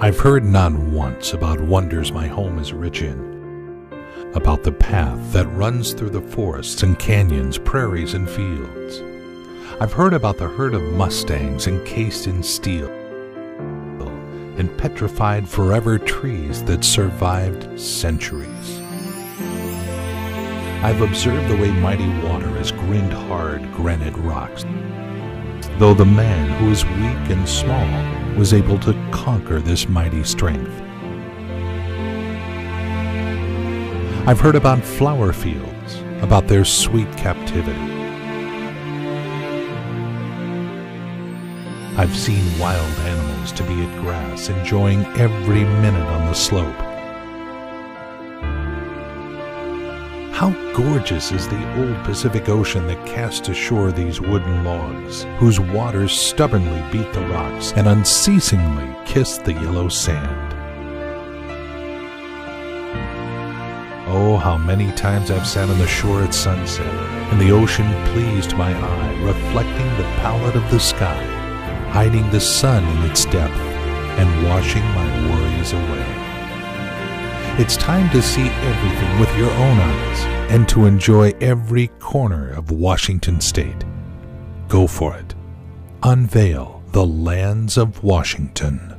I've heard not once about wonders my home is rich in, about the path that runs through the forests and canyons, prairies and fields. I've heard about the herd of mustangs encased in steel and petrified forever trees that survived centuries. I've observed the way mighty water has grinned hard granite rocks, though the man who is weak and small was able to conquer this mighty strength. I've heard about flower fields, about their sweet captivity. I've seen wild animals to be at grass, enjoying every minute on the slope. How gorgeous is the old Pacific Ocean that casts ashore these wooden logs, whose waters stubbornly beat the rocks and unceasingly kiss the yellow sand. Oh, how many times I've sat on the shore at sunset, and the ocean pleased my eye, reflecting the pallor of the sky, hiding the sun in its depth, and washing my worries away. It's time to see everything with your own eyes and to enjoy every corner of Washington State. Go for it. Unveil the lands of Washington.